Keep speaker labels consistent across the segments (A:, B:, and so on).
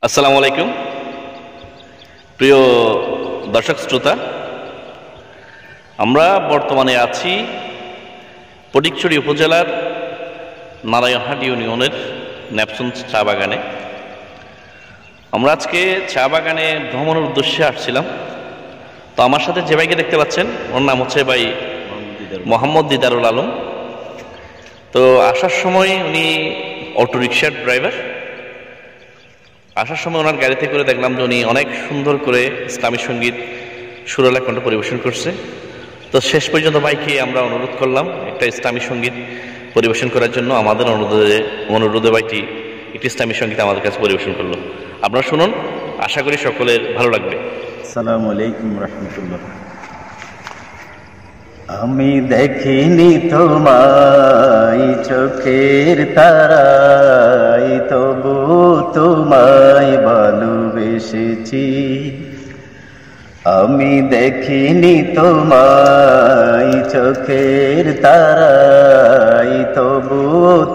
A: আসসালামু আলাইকুম প্রিয় দর্শক শ্রোতা, আমরা বর্তমানে আছি ফটিকছড়ি উপজেলার নারায়ণহাট ইউনিয়নের ন্যাপসন চা বাগানে। আমরা আজকে চা বাগানে ভ্রমণের উদ্দেশ্যে আসছিলাম। তো আমার সাথে যে ভাইকে দেখতে পাচ্ছেন, ওর নাম হচ্ছে ভাই মোহাম্মদ দিদারুল আলম। তো আসার সময় উনি অটোরিকশার ড্রাইভার। আসার সময় ওনার গাড়িতে করে দেখলাম যে উনি অনেক সুন্দর করে ইসলামী সঙ্গীত সুরেলা কণ্ঠ পরিবেশন করছে। তো শেষ পর্যন্ত ভাইকে আমরা অনুরোধ করলাম একটা ইসলামী সঙ্গীত পরিবেশন করার জন্য। আমাদের অনুরোধে ভাইটি একটি ইসলামী সঙ্গীত আমাদের কাছে পরিবেশন করলো। আপনারা শুনুন, আশা করি সকলের ভালো লাগবে।
B: আসসালামু আলাইকুম রহমতুল্লাহ। আমি দেখিনি তোমায় চোখের তারায়, তবু তোমায় ভালোবেসেছি। আমি দেখিনি তোমায় চোখের তারায়, তবু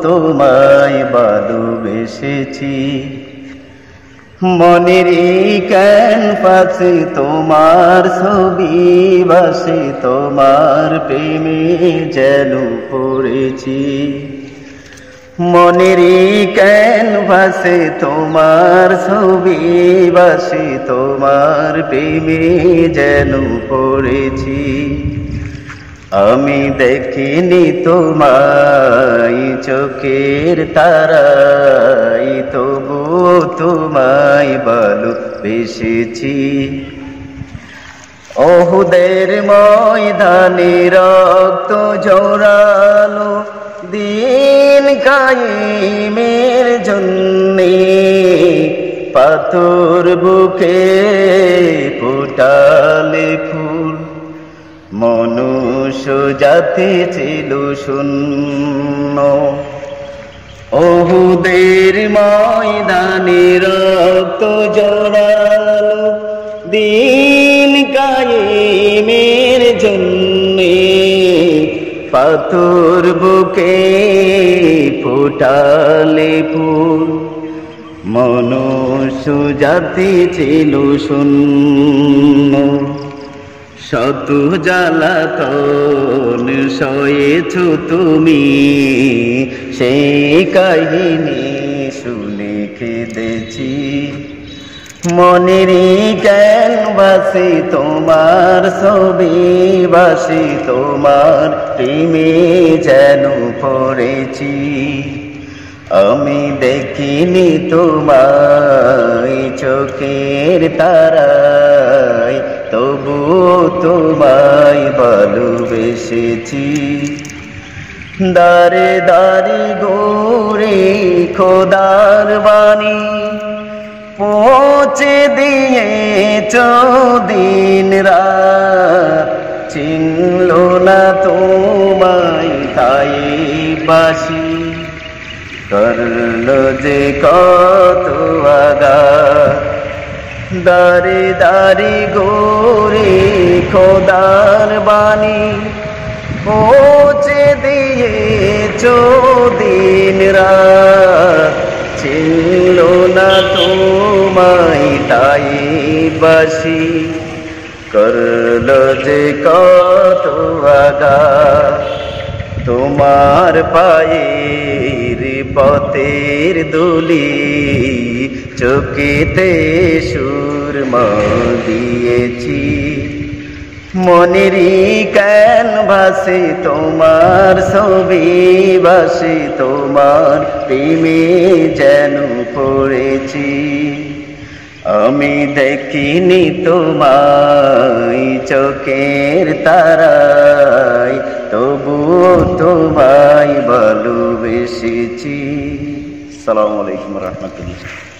B: তোমায় ভালোবেসেছি। মনের ক্যানভাসে তোমার ছবি ভাসে, তোমার প্রেমে যেন পড়েছি। মনের ক্যানভাসে তোমার ছবি ভাসে, তোমার প্রেমে যেন পড়েছি। আমি দেখিনি তোমায় চোখের তারায়, তবু তোমায় ভালোবেসেছি। ওহুদের ময়দানে রক্ত ঝরালো দিন কায়েমের জন্যে, পাথর বুকে ফোটালে ফুল। মনুষ্য জাতি ছিল শূন্য, ওহুদের ময়দানে রক্ত ঝরালো দিন কায়েমের জন্যে, পাথর বুকে ফোটালে ফুল। মনুষ্য জাতি ছিল শূন্য, শত জ্বালাতন সয়েছ তুমি, সেই কাহিনী শুনে কেঁদেছি। মনের ক্যানভাসে তোমার ছবি ভাসে, তোমার প্রেমে যেন পড়েছি। আমি দেখিনি তোমায় চোখের তারায়, তবু তোমায় ভালোবেসেছি। দারে দারে গোরে খোদার বাণী পৌঁছে দিয়েছ দিন রাত, চিনল না তোমায় তাই বাসি। করল যে কত আঘাত, দারে দারে গোরে খোদার বাণী পৌঁছে দিয়েছ দিন রাত, ছিল না তোমায় তাই বাসি। করল যে কত আঘাত, তোমার পায়ের পথের দুলি চোখেতে সুরমা দিয়েছি। মনের ক্যানভাসে তোমার ছবি ভাসে, তোমার প্রেমে যেন পড়েছি। আমি দেখিনি তোমায় চোখের তারায়, তবু তোমায় ভালোবেসেছি। আসসালামু আলাইকুম রহমতুল্লাহ।